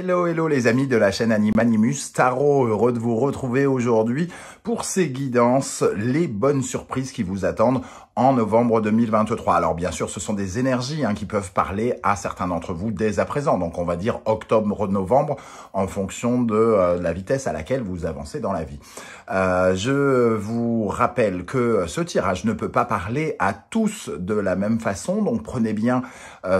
Hello, hello les amis de la chaîne Animanimus Tarot, heureux de vous retrouver aujourd'hui pour ces guidances, les bonnes surprises qui vous attendent en novembre 2023. Alors bien sûr, ce sont des énergies qui peuvent parler à certains d'entre vous dès à présent. Donc on va dire octobre-novembre en fonction de la vitesse à laquelle vous avancez dans la vie. Je vous rappelle que ce tirage ne peut pas parler à tous de la même façon. Donc prenez bien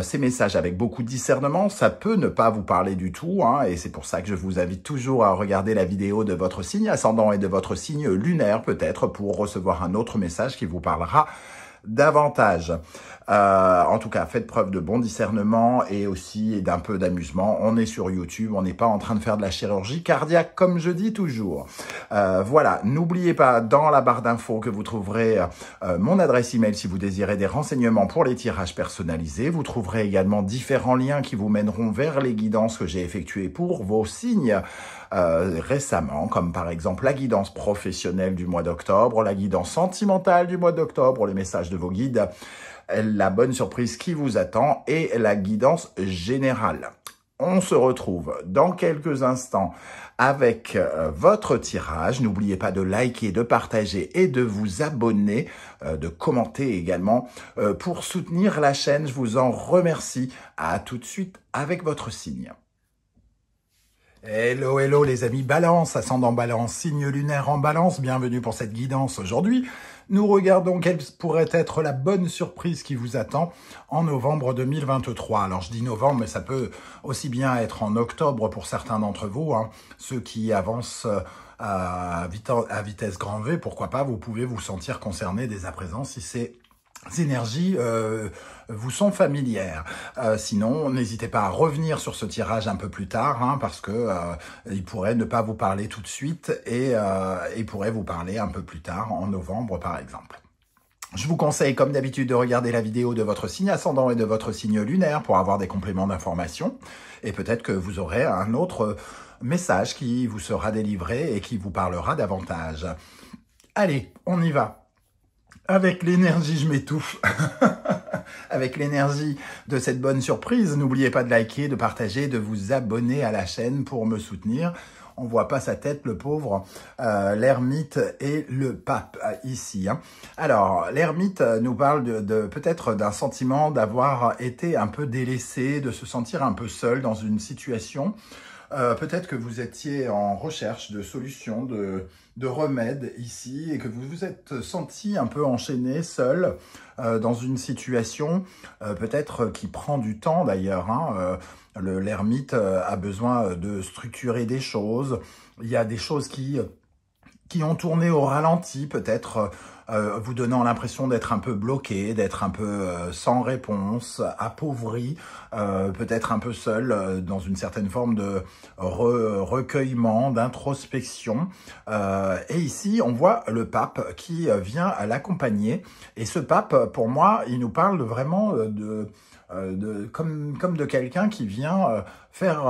ces messages avec beaucoup de discernement. Ça peut ne pas vous parler du tout, et c'est pour ça que je vous invite toujours à regarder la vidéo de votre signe ascendant et de votre signe lunaire peut-être pour recevoir un autre message qui vous parlera davantage. En tout cas, faites preuve de bon discernement et aussi d'un peu d'amusement. On est sur YouTube, on n'est pas en train de faire de la chirurgie cardiaque comme je dis toujours. Voilà, n'oubliez pas dans la barre d'infos que vous trouverez mon adresse email si vous désirez des renseignements pour les tirages personnalisés. Vous trouverez également différents liens qui vous mèneront vers les guidances que j'ai effectuées pour vos signes récemment, comme par exemple la guidance professionnelle du mois d'octobre, la guidance sentimentale du mois d'octobre, les messages de vos guides, la bonne surprise qui vous attend et la guidance générale. On se retrouve dans quelques instants avec votre tirage. N'oubliez pas de liker, de partager et de vous abonner, de commenter également pour soutenir la chaîne. Je vous en remercie. À tout de suite avec votre signe. Hello, hello les amis Balance, ascendant Balance, signe lunaire en Balance, bienvenue pour cette guidance aujourd'hui. Nous regardons quelle pourrait être la bonne surprise qui vous attend en novembre 2023. Alors je dis novembre, mais ça peut aussi bien être en octobre pour certains d'entre vous, ceux qui avancent à vitesse grand V, pourquoi pas, vous pouvez vous sentir concerné dès à présent si c'est énergies vous sont familières. Sinon, n'hésitez pas à revenir sur ce tirage un peu plus tard, parce que il pourrait ne pas vous parler tout de suite et il pourrait vous parler un peu plus tard, en novembre par exemple. Je vous conseille, comme d'habitude, de regarder la vidéo de votre signe ascendant et de votre signe lunaire pour avoir des compléments d'information. Et peut-être que vous aurez un autre message qui vous sera délivré et qui vous parlera davantage. Allez, on y va. Avec l'énergie, je m'étouffe. Avec l'énergie de cette bonne surprise, n'oubliez pas de liker, de partager, de vous abonner à la chaîne pour me soutenir. On voit pas sa tête, le pauvre, l'ermite et le pape ici. Alors, l'ermite nous parle de peut-être d'un sentiment d'avoir été un peu délaissé, de se sentir un peu seul dans une situation. Peut-être que vous étiez en recherche de solutions, de remèdes ici et que vous vous êtes senti un peu enchaîné, seul, dans une situation peut-être qui prend du temps d'ailleurs. L'ermite a besoin de structurer des choses. Il y a des choses qui ont tourné au ralenti, peut-être vous donnant l'impression d'être un peu bloqué, d'être un peu sans réponse, appauvri, peut-être un peu seul, dans une certaine forme de recueillement, d'introspection. Et ici, on voit le pape qui vient à l'accompagner. Et ce pape, pour moi, il nous parle vraiment comme de quelqu'un qui vient faire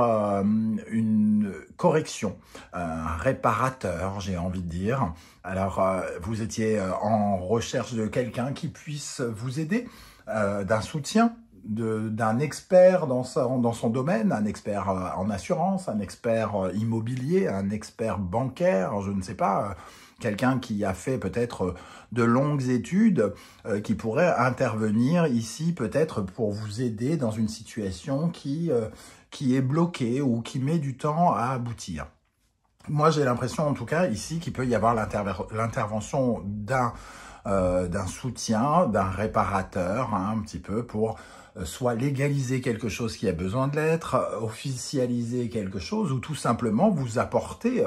une correction, un réparateur, j'ai envie de dire. Alors, vous étiez en recherche de quelqu'un qui puisse vous aider, d'un soutien, d'un expert dans son domaine, un expert en assurance, un expert immobilier, un expert bancaire, je ne sais pas, quelqu'un qui a fait peut-être de longues études, qui pourrait intervenir ici peut-être pour vous aider dans une situation qui est bloquée ou qui met du temps à aboutir. Moi, j'ai l'impression en tout cas ici qu'il peut y avoir l'intervention d'un soutien, d'un réparateur, un petit peu pour soit légaliser quelque chose qui a besoin de l'être, officialiser quelque chose ou tout simplement vous apporter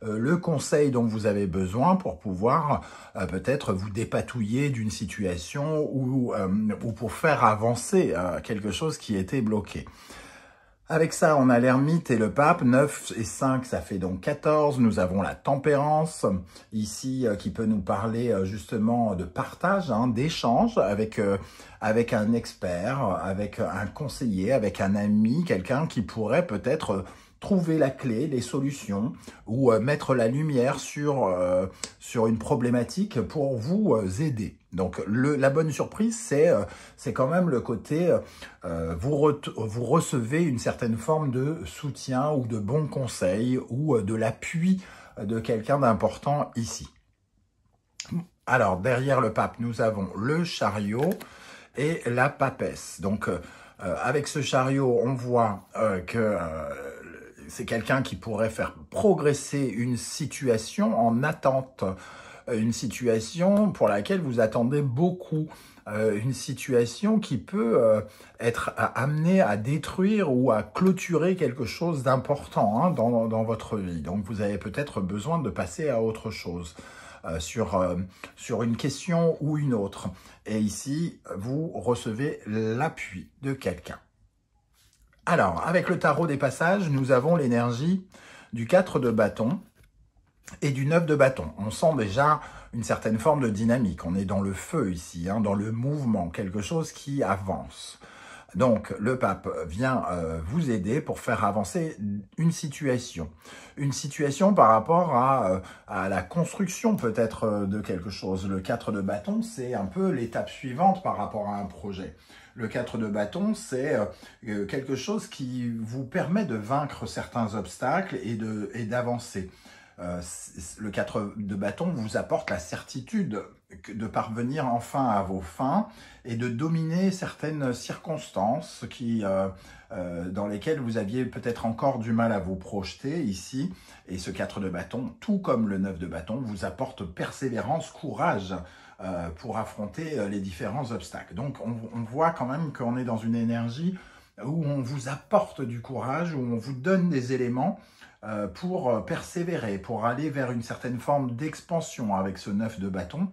le conseil dont vous avez besoin pour pouvoir peut-être vous dépatouiller d'une situation ou pour faire avancer quelque chose qui était bloqué. Avec ça, on a l'ermite et le pape, 9 et 5, ça fait donc 14. Nous avons la tempérance, ici, qui peut nous parler justement de partage, d'échange avec un expert, avec un conseiller, avec un ami, quelqu'un qui pourrait peut-être trouver la clé, les solutions, ou mettre la lumière sur une problématique pour vous aider. Donc la bonne surprise, c'est quand même le côté, vous recevez une certaine forme de soutien ou de bons conseils ou de l'appui de quelqu'un d'important ici. Alors, derrière le pape, nous avons le chariot et la papesse. Donc, avec ce chariot, on voit que c'est quelqu'un qui pourrait faire progresser une situation en attente, une situation pour laquelle vous attendez beaucoup, une situation qui peut être amenée à détruire ou à clôturer quelque chose d'important dans votre vie. Donc, vous avez peut-être besoin de passer à autre chose. Sur une question ou une autre. Et ici, vous recevez l'appui de quelqu'un. Alors, avec le tarot des passages, nous avons l'énergie du 4 de bâton et du 9 de bâton. On sent déjà une certaine forme de dynamique. On est dans le feu ici, dans le mouvement, quelque chose qui avance. Donc, le pape vient vous aider pour faire avancer une situation. Une situation par rapport à la construction peut-être de quelque chose. Le 4 de bâton, c'est un peu l'étape suivante par rapport à un projet. Le 4 de bâton, c'est quelque chose qui vous permet de vaincre certains obstacles et d'avancer. Le 4 de bâton vous apporte la certitude de parvenir enfin à vos fins et de dominer certaines circonstances dans lesquelles vous aviez peut-être encore du mal à vous projeter ici. Et ce 4 de bâton, tout comme le 9 de bâton, vous apporte persévérance, courage pour affronter les différents obstacles. Donc on voit quand même qu'on est dans une énergie où on vous apporte du courage, où on vous donne des éléments pour persévérer, pour aller vers une certaine forme d'expansion avec ce 9 de bâton.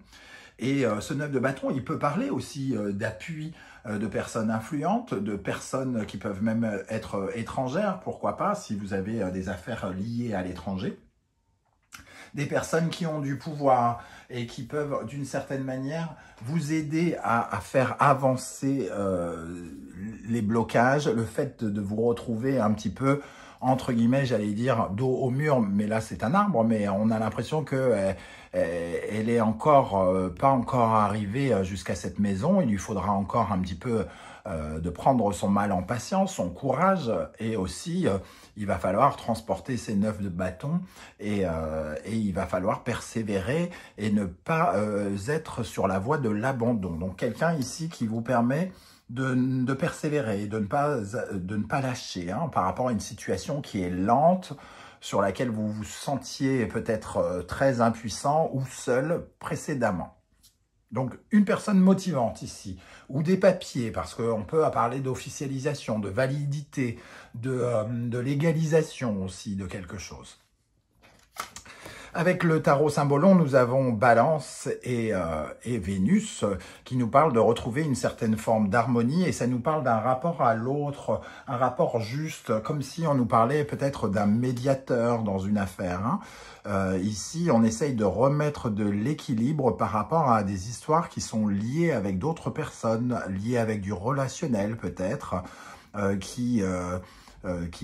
Et ce 9 de bâton, il peut parler aussi d'appui de personnes influentes, de personnes qui peuvent même être étrangères, pourquoi pas, si vous avez des affaires liées à l'étranger. Des personnes qui ont du pouvoir et qui peuvent, d'une certaine manière, vous aider à faire avancer les blocages, le fait de vous retrouver un petit peu, entre guillemets, j'allais dire, dos au mur, mais là c'est un arbre, mais on a l'impression que elle est pas encore arrivée jusqu'à cette maison. Il lui faudra encore un petit peu de prendre son mal en patience, son courage, et aussi il va falloir transporter ces 9 de bâton et il va falloir persévérer et ne pas être sur la voie de l'abandon. Donc quelqu'un ici qui vous permet de persévérer, de ne pas lâcher par rapport à une situation qui est lente, sur laquelle vous vous sentiez peut-être très impuissant ou seul précédemment. Donc, une personne motivante ici, ou des papiers, parce qu'on peut parler d'officialisation, de validité, de légalisation aussi de quelque chose. Avec le tarot symbolon, nous avons Balance et Vénus qui nous parlent de retrouver une certaine forme d'harmonie et ça nous parle d'un rapport à l'autre, un rapport juste, comme si on nous parlait peut-être d'un médiateur dans une affaire. Ici, on essaye de remettre de l'équilibre par rapport à des histoires qui sont liées avec d'autres personnes, liées avec du relationnel peut-être, qui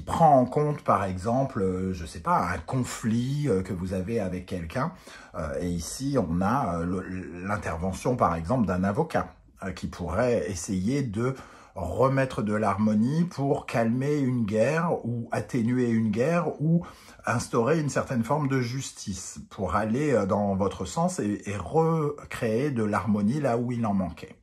prend en compte, par exemple, je sais pas, un conflit que vous avez avec quelqu'un. Et ici, on a l'intervention, par exemple, d'un avocat qui pourrait essayer de remettre de l'harmonie pour calmer une guerre ou atténuer une guerre ou instaurer une certaine forme de justice pour aller dans votre sens et recréer de l'harmonie là où il en manquait.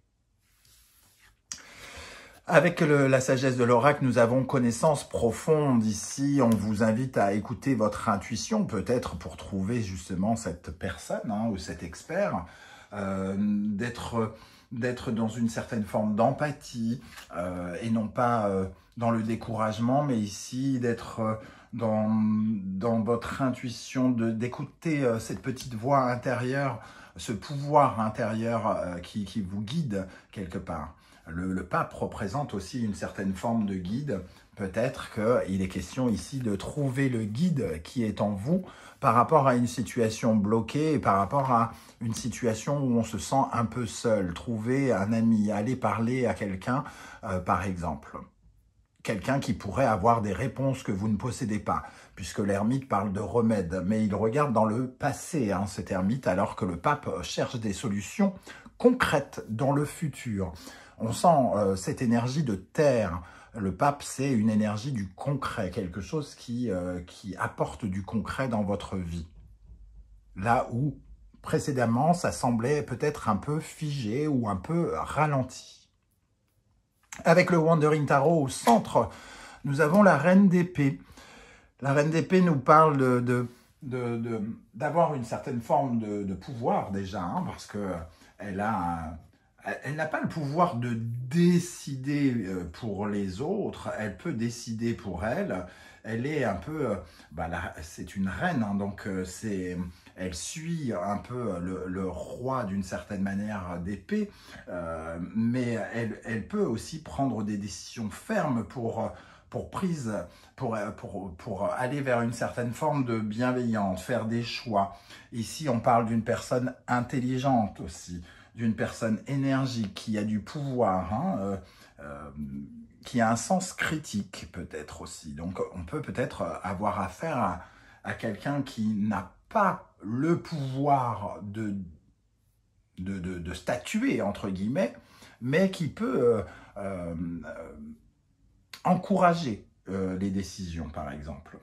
Avec la sagesse de l'oracle, nous avons connaissance profonde ici. On vous invite à écouter votre intuition, peut-être pour trouver justement cette personne ou cet expert, d'être dans une certaine forme d'empathie et non pas dans le découragement, mais ici d'être dans votre intuition, d'écouter cette petite voix intérieure, ce pouvoir intérieur qui vous guide quelque part. Le pape représente aussi une certaine forme de guide. Peut-être qu'il est question ici de trouver le guide qui est en vous par rapport à une situation bloquée et par rapport à une situation où on se sent un peu seul. Trouver un ami, aller parler à quelqu'un, par exemple. quelqu'un qui pourrait avoir des réponses que vous ne possédez pas, puisque l'ermite parle de remède, mais il regarde dans le passé, hein, cet ermite, alors que le pape cherche des solutions concrètes dans le futur. On sent cette énergie de terre. Le pape, c'est une énergie du concret, quelque chose qui apporte du concret dans votre vie. Là où, précédemment, ça semblait peut-être un peu figé ou un peu ralenti. Avec le Wandering Tarot au centre, nous avons la Reine d'épée. La Reine d'épée nous parle d'avoir une certaine forme de pouvoir déjà, hein, parce qu'elle n'a pas le pouvoir de décider pour les autres, elle peut décider pour elle. Elle est un peu, c'est une reine, hein, donc elle suit un peu le roi d'une certaine manière d'épée, mais elle peut aussi prendre des décisions fermes pour aller vers une certaine forme de bienveillance, faire des choix. Ici, on parle d'une personne intelligente aussi, d'une personne énergique, qui a du pouvoir, hein, qui a un sens critique peut-être aussi. Donc on peut peut-être avoir affaire à quelqu'un qui n'a pas le pouvoir de statuer, entre guillemets, mais qui peut encourager les décisions, par exemple.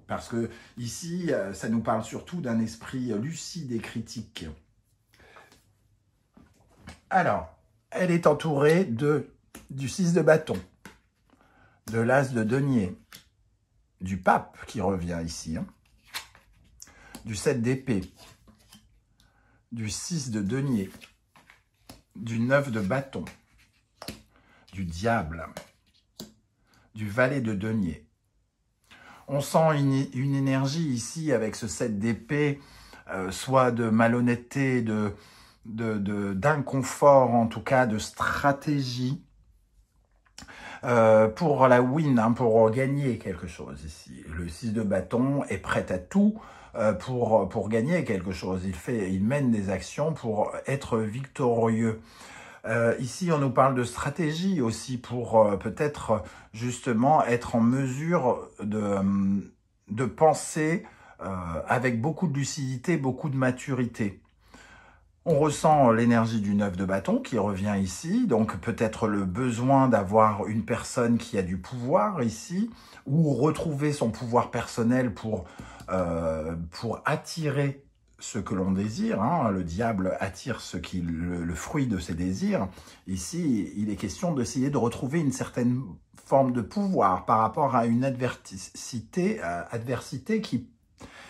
Parce que ici, ça nous parle surtout d'un esprit lucide et critique. Alors, elle est entourée du 6 de bâton, de l'as de denier, du pape qui revient ici, hein, du 7 d'épée, du 6 de denier, du 9 de bâton, du diable, du valet de denier. On sent une énergie ici avec ce 7 d'épée, soit de malhonnêteté, d'inconfort, en tout cas de stratégie, pour la win, hein, pour gagner quelque chose ici. Le 6 de bâton est prêt à tout pour gagner quelque chose. Il mène des actions pour être victorieux. Ici, on nous parle de stratégie aussi pour peut-être justement être en mesure de penser avec beaucoup de lucidité, beaucoup de maturité. On ressent l'énergie du 9 de bâton qui revient ici, donc peut-être le besoin d'avoir une personne qui a du pouvoir ici, ou retrouver son pouvoir personnel pour attirer ce que l'on désire, hein. Le diable attire le fruit de ses désirs. Ici, il est question d'essayer de retrouver une certaine forme de pouvoir par rapport à une adversité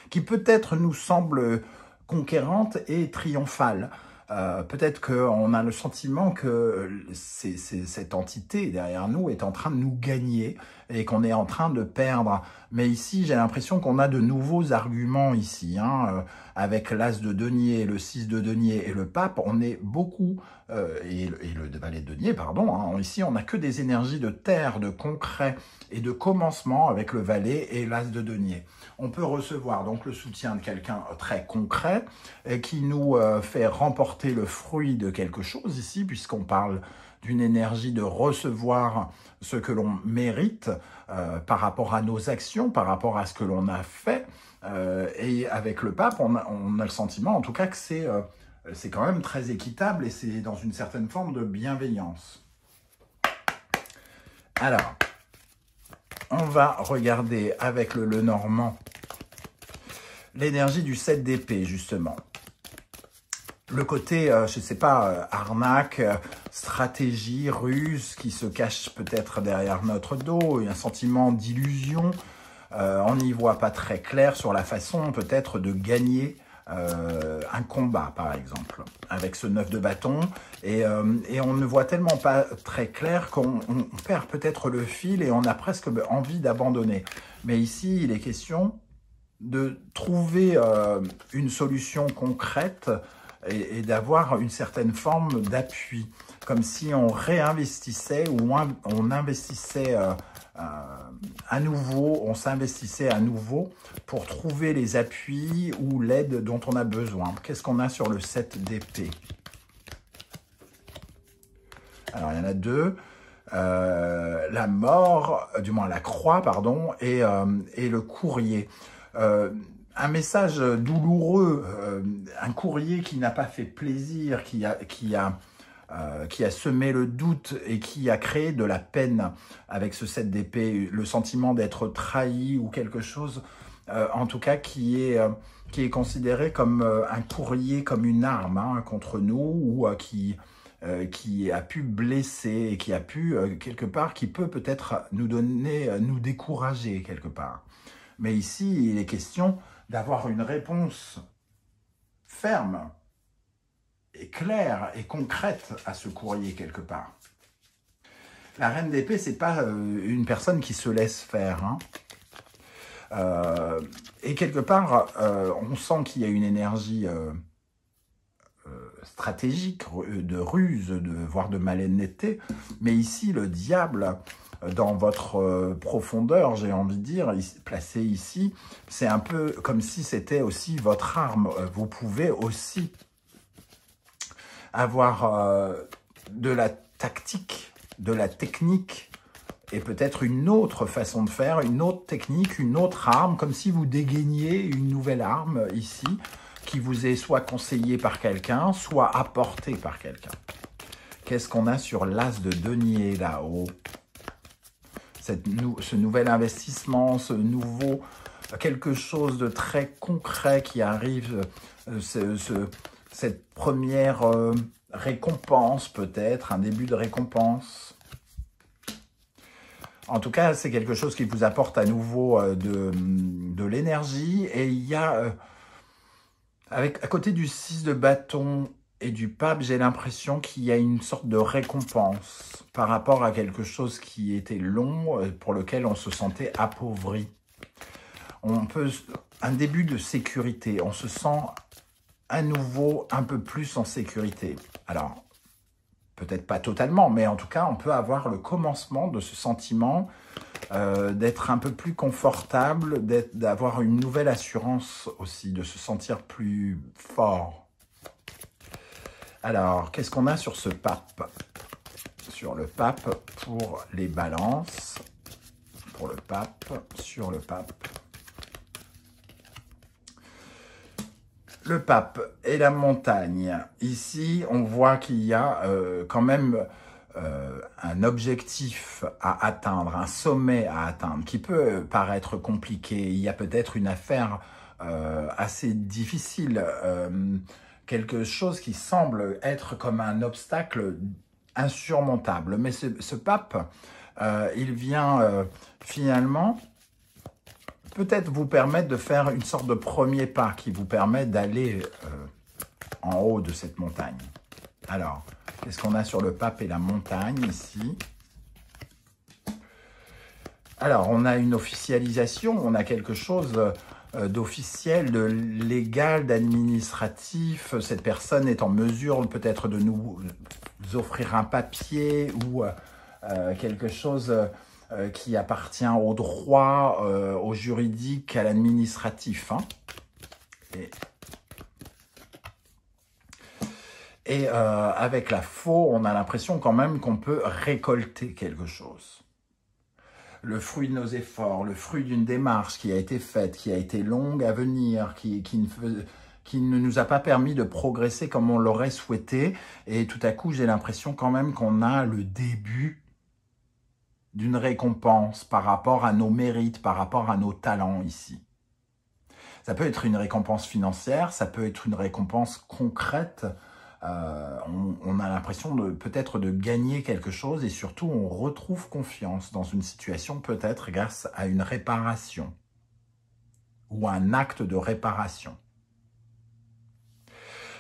qui peut-être nous semble conquérante et triomphale. Peut-être qu'on a le sentiment que cette entité derrière nous est en train de nous gagner et qu'on est en train de perdre. Mais ici, j'ai l'impression qu'on a de nouveaux arguments ici, hein, avec l'as de denier, le 6 de denier et le pape, on est beaucoup, et le valet de denier, pardon, hein, ici on n'a que des énergies de terre, de concret et de commencement avec le valet et l'as de denier. On peut recevoir donc le soutien de quelqu'un très concret et qui nous fait remporter le fruit de quelque chose ici, puisqu'on parle d'une énergie de recevoir ce que l'on mérite par rapport à nos actions, par rapport à ce que l'on a fait. Et avec le pape, on a le sentiment en tout cas que c'est quand même très équitable et c'est dans une certaine forme de bienveillance. Alors, on va regarder avec le Lenormand l'énergie du 7 d'épée, justement. Le côté, je ne sais pas, arnaque, stratégie, ruse, qui se cache peut-être derrière notre dos, un sentiment d'illusion. On n'y voit pas très clair sur la façon peut-être de gagner un combat, par exemple, avec ce 9 de bâton. Et on ne voit tellement pas très clair qu'on perd peut-être le fil et on a presque envie d'abandonner. Mais ici, il est question de trouver une solution concrète et d'avoir une certaine forme d'appui, comme si on réinvestissait ou on investissait à nouveau, on s'investissait à nouveau pour trouver les appuis ou l'aide dont on a besoin. Qu'est-ce qu'on a sur le 7 d'épée? Alors, il y en a deux. la mort, du moins la croix, pardon, et le courrier. Un message douloureux, un courrier qui n'a pas fait plaisir, qui a semé le doute et qui a créé de la peine avec ce 7 d'épée, le sentiment d'être trahi ou quelque chose, en tout cas qui est considéré comme un courrier, comme une arme hein, contre nous, ou qui a pu blesser et qui a pu, quelque part, qui peut peut-être nous décourager quelque part. Mais ici, il est question d'avoir une réponse ferme et claire et concrète à ce courrier quelque part. La reine d'épée, c'est pas une personne qui se laisse faire. Hein. Et quelque part, on sent qu'il y a une énergie stratégique, de ruse, voire de malhonnêteté. Mais ici, le diable, dans votre profondeur, j'ai envie de dire, placé ici, c'est un peu comme si c'était aussi votre arme. Vous pouvez aussi avoir de la tactique, de la technique, et peut-être une autre façon de faire, une autre technique, une autre arme, comme si vous dégainiez une nouvelle arme ici, qui vous est soit conseillée par quelqu'un, soit apportée par quelqu'un. Qu'est-ce qu'on a sur l'as de denier là-haut? Ce nouvel investissement, ce nouveau quelque chose de très concret qui arrive, cette première récompense peut-être, un début de récompense. En tout cas, c'est quelque chose qui vous apporte à nouveau de l'énergie. Et il y a, à côté du 6 de bâton et du pape, j'ai l'impression qu'il y a une sorte de récompense par rapport à quelque chose qui était long, pour lequel on se sentait appauvri. Un début de sécurité, on se sent à nouveau un peu plus en sécurité. Alors, peut-être pas totalement, mais en tout cas, on peut avoir le commencement de ce sentiment d'être un peu plus confortable, d'avoir une nouvelle assurance aussi, de se sentir plus fort. Alors, qu'est-ce qu'on a sur ce pape? Sur le pape pour les balances. Pour le pape, sur le pape. Le pape et la montagne. Ici, on voit qu'il y a quand même un objectif à atteindre, un sommet à atteindre, qui peut paraître compliqué. Il y a peut-être une affaire assez difficile, quelque chose qui semble être comme un obstacle insurmontable. Mais ce pape, il vient finalement peut-être vous permettre de faire une sorte de premier pas qui vous permet d'aller en haut de cette montagne. Alors, qu'est-ce qu'on a sur le pape et la montagne ici? Alors, on a une officialisation, on a quelque chose d'officiel, de légal, d'administratif. Cette personne est en mesure peut-être de nous offrir un papier ou quelque chose qui appartient au droit, au juridique, à l'administratif. Hein. Et avec la faux, on a l'impression quand même qu'on peut récolter quelque chose. Le fruit de nos efforts, le fruit d'une démarche qui a été faite, qui a été longue à venir, qui ne nous a pas permis de progresser comme on l'aurait souhaité. Et tout à coup, j'ai l'impression quand même qu'on a le début d'une récompense par rapport à nos mérites, par rapport à nos talents ici. Ça peut être une récompense financière, ça peut être une récompense concrète. On a l'impression peut-être de gagner quelque chose et surtout on retrouve confiance dans une situation peut-être grâce à une réparation ou un acte de réparation.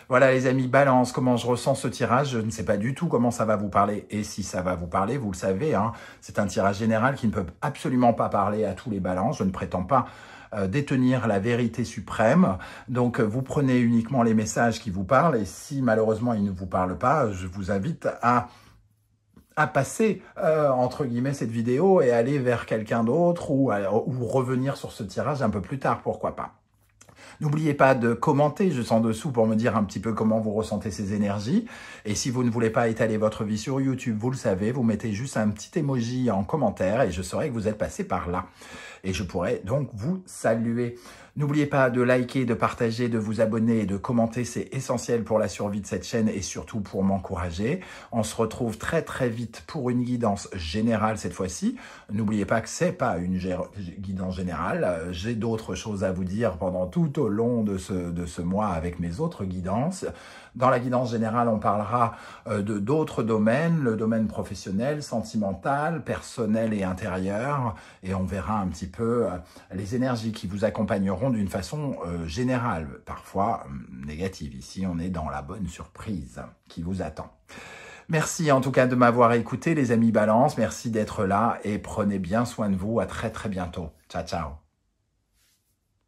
Voilà les amis, balance, comment je ressens ce tirage, je ne sais pas du tout comment ça va vous parler. Et si ça va vous parler, vous le savez, hein, c'est un tirage général qui ne peut absolument pas parler à tous les balances. Je ne prétends pas détenir la vérité suprême. Donc vous prenez uniquement les messages qui vous parlent et si malheureusement ils ne vous parlent pas, je vous invite à passer entre guillemets cette vidéo et aller vers quelqu'un d'autre ou revenir sur ce tirage un peu plus tard, pourquoi pas. N'oubliez pas de commenter juste en dessous pour me dire un petit peu comment vous ressentez ces énergies. Et si vous ne voulez pas étaler votre vie sur YouTube, vous le savez, vous mettez juste un petit emoji en commentaire et je saurai que vous êtes passé par là. Et je pourrai donc vous saluer. N'oubliez pas de liker, de partager, de vous abonner et de commenter. C'est essentiel pour la survie de cette chaîne et surtout pour m'encourager. On se retrouve très très vite pour une guidance générale cette fois-ci. N'oubliez pas que c'est pas une guidance générale. J'ai d'autres choses à vous dire pendant tout au long de ce mois avec mes autres guidances. Dans la guidance générale, on parlera de d'autres domaines, le domaine professionnel, sentimental, personnel et intérieur. Et on verra un petit peu les énergies qui vous accompagneront d'une façon générale, parfois négative. Ici, on est dans la bonne surprise qui vous attend. Merci en tout cas de m'avoir écouté, les amis Balance. Merci d'être là et prenez bien soin de vous. À très très bientôt. Ciao, ciao.